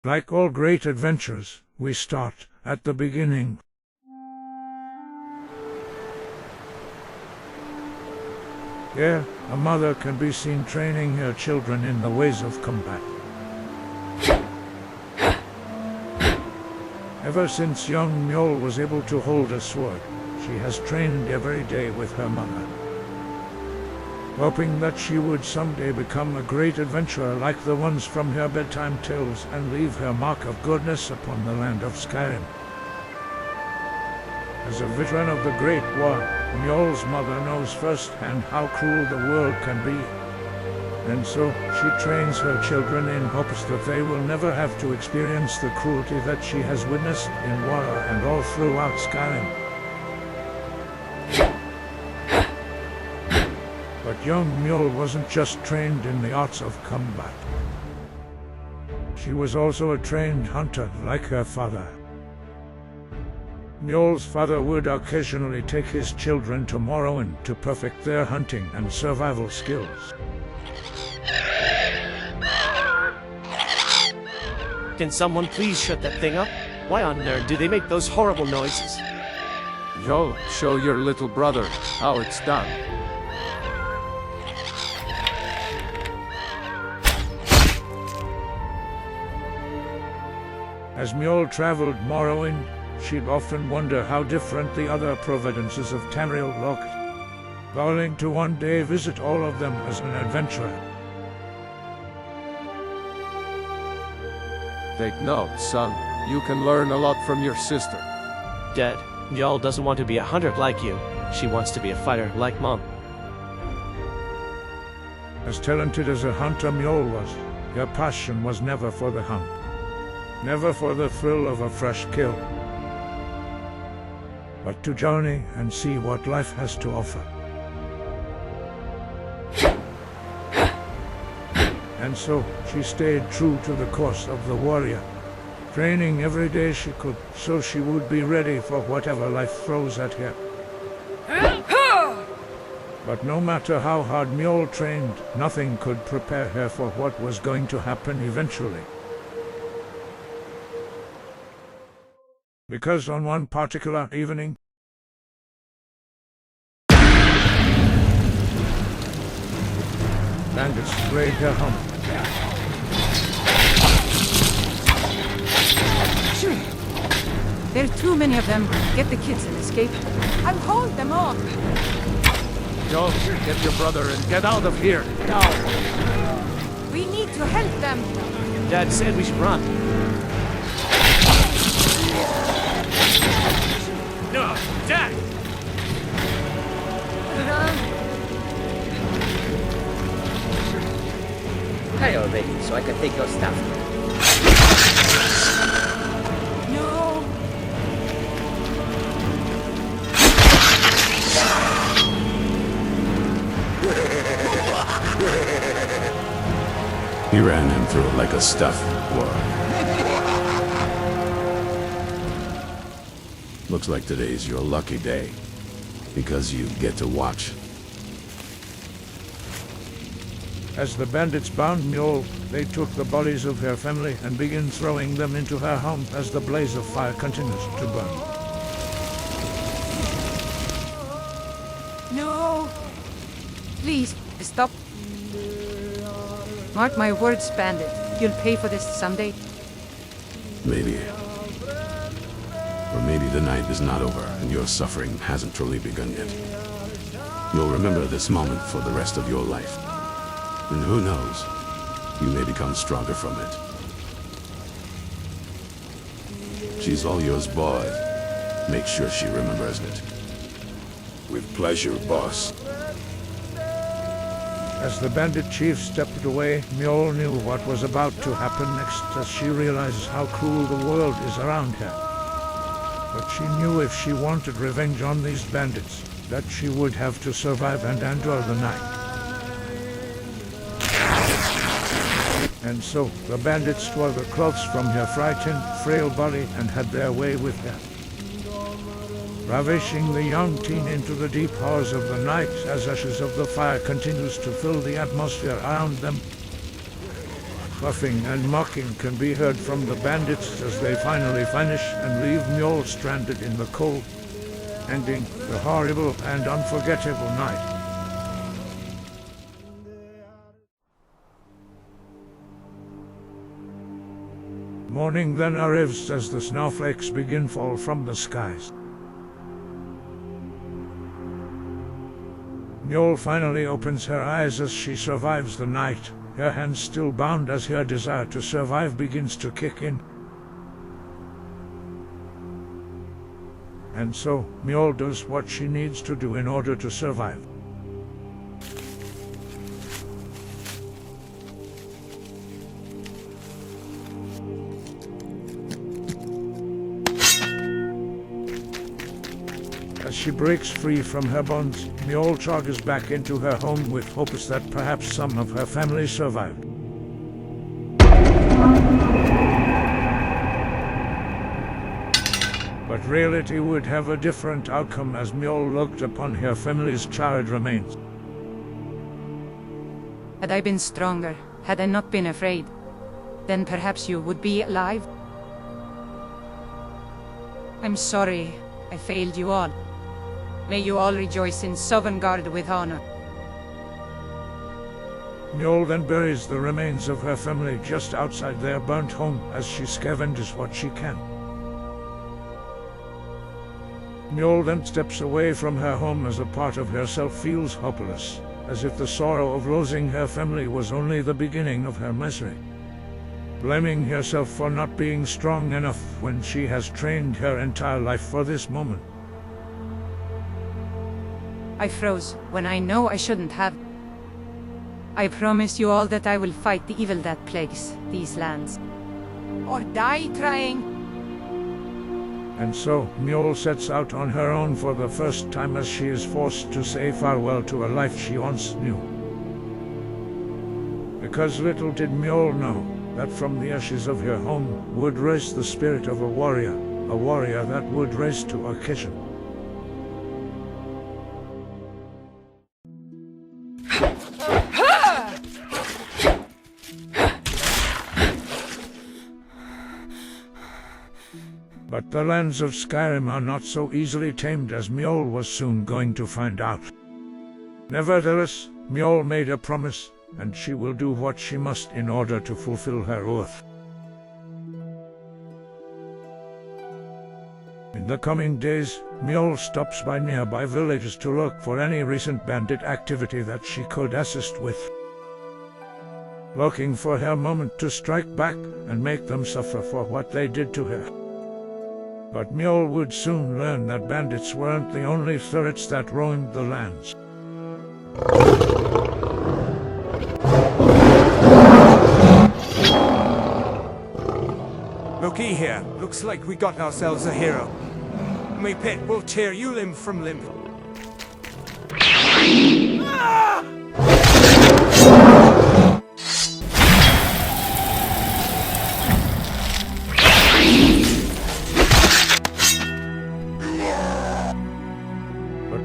Like all great adventures, we start at the beginning. Here, a mother can be seen training her children in the ways of combat. Ever since young Mjoll was able to hold a sword, she has trained every day with her mother, hoping that she would someday become a great adventurer like the ones from her bedtime tales and leave her mark of goodness upon the land of Skyrim. As a veteran of the Great War, Mjoll's mother knows firsthand how cruel the world can be, and so she trains her children in hopes that they will never have to experience the cruelty that she has witnessed in war and all throughout Skyrim. But young Mjoll wasn't just trained in the arts of combat. She was also a trained hunter like her father. Mjoll's father would occasionally take his children to Morrowind to perfect their hunting and survival skills. Can someone please shut that thing up? Why on earth do they make those horrible noises? Mjoll, show your little brother how it's done. As Mjoll traveled Morrowind, she'd often wonder how different the other providences of Tamriel looked, vowing to one day visit all of them as an adventurer. Take note, son. You can learn a lot from your sister. Dad, Mjoll doesn't want to be a hunter like you. She wants to be a fighter like Mom. As talented as a hunter Mjoll was, her passion was never for the hunt, never for the thrill of a fresh kill, but to journey and see what life has to offer. And so, she stayed true to the course of the warrior, training every day she could, so she would be ready for whatever life throws at her. But no matter how hard Mjoll trained, nothing could prepare her for what was going to happen eventually. Because on one particular evening, bandits raid her home. There are too many of them. Get the kids and escape. I'll hold them off. Mjoll, get your brother and get out of here, now! We need to help them. Dad said we should run. No, Dad! Pay already, so I can take your stuff. No. He ran him through it like a stuffed worm. Looks like today's your lucky day, because you get to watch. As the bandits bound Mjoll, they took the bodies of her family and began throwing them into her home as the blaze of fire continues to burn. No. Please, stop. Mark my words, Bandit. You'll pay for this someday. Maybe. Or maybe the night is not over and your suffering hasn't truly begun yet. You'll remember this moment for the rest of your life. And who knows, you may become stronger from it. She's all yours, boy. Make sure she remembers it. With pleasure, boss. As the bandit chief stepped away, Mjoll knew what was about to happen next as she realized how cruel the world is around her. But she knew if she wanted revenge on these bandits, that she would have to survive and endure the night. And so, the bandits tore the clothes from her frightened, frail body and had their way with her, ravishing the young teen into the deep halls of the night as ashes of the fire continues to fill the atmosphere around them. Puffing and mocking can be heard from the bandits as they finally vanish and leave Mjoll stranded in the cold, ending the horrible and unforgettable night. Morning then arrives as the snowflakes begin to fall from the skies. Mjoll finally opens her eyes as she survives the night, her hands still bound as her desire to survive begins to kick in. And so, Mjoll does what she needs to do in order to survive. As she breaks free from her bonds, Mjoll charges back into her home with hopes that perhaps some of her family survived. But reality would have a different outcome as Mjoll looked upon her family's charred remains. Had I been stronger, had I not been afraid, then perhaps you would be alive. I'm sorry, I failed you all. May you all rejoice in Sovngarde with honor. Mjoll then buries the remains of her family just outside their burnt home as she scavenges what she can. Mjoll then steps away from her home as a part of herself feels hopeless, as if the sorrow of losing her family was only the beginning of her misery. Blaming herself for not being strong enough when she has trained her entire life for this moment. I froze when I know I shouldn't have. I promise you all that I will fight the evil that plagues these lands. Or die trying. And so, Mjoll sets out on her own for the first time as she is forced to say farewell to a life she once knew. Because little did Mjoll know that from the ashes of her home would rise the spirit of a warrior that would rise to occasion. But the lands of Skyrim are not so easily tamed as Mjoll was soon going to find out. Nevertheless, Mjoll made a promise, and she will do what she must in order to fulfill her oath. In the coming days, Mjoll stops by nearby villages to look for any recent bandit activity that she could assist with. Looking for her moment to strike back and make them suffer for what they did to her. But Mjoll would soon learn that bandits weren't the only threats that roamed the lands. Loki here. Looks like we got ourselves a hero. My pit will tear you limb from limb.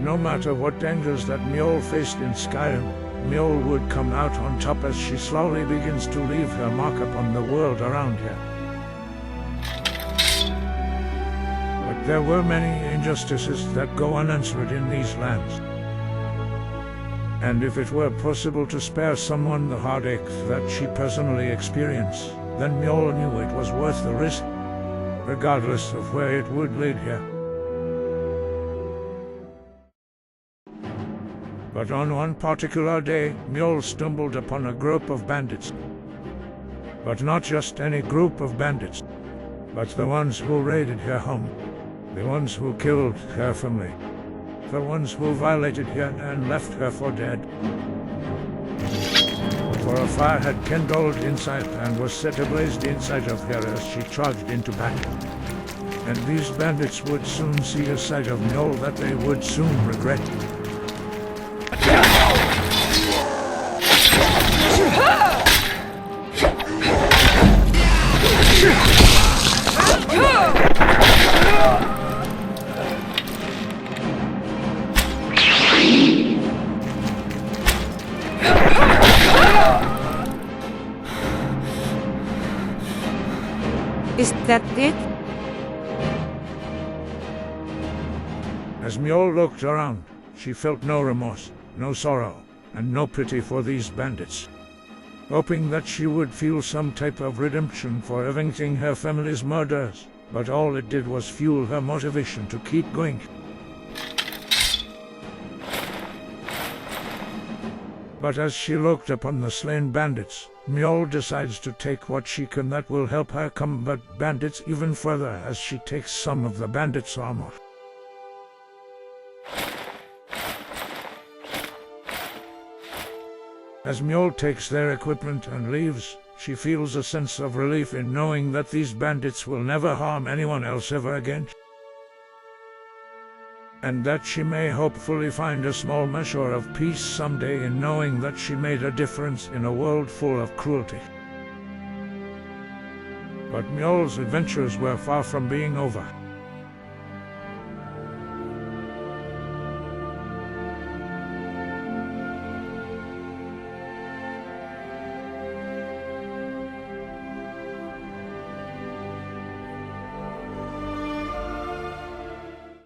No matter what dangers that Mjoll faced in Skyrim, Mjoll would come out on top as she slowly begins to leave her mark upon the world around her. But there were many injustices that go unanswered in these lands. And if it were possible to spare someone the heartache that she personally experienced, then Mjoll knew it was worth the risk. regardless of where it would lead her. But on one particular day, Mjoll stumbled upon a group of bandits. But not just any group of bandits, but the ones who raided her home, the ones who killed her family, the ones who violated her and left her for dead. For a fire had kindled inside and was set ablaze inside of her as she charged into battle. And these bandits would soon see a sight of Mjoll that they would soon regret. Is that it? As Mjoll looked around, she felt no remorse, no sorrow, and no pity for these bandits. Hoping that she would feel some type of redemption for avenging her family's murders, but all it did was fuel her motivation to keep going. But as she looked upon the slain bandits, Mjoll decides to take what she can that will help her combat bandits even further as she takes some of the bandits' armor. As Mjoll takes their equipment and leaves, she feels a sense of relief in knowing that these bandits will never harm anyone else ever again. And that she may hopefully find a small measure of peace someday in knowing that she made a difference in a world full of cruelty. But Mjoll's adventures were far from being over.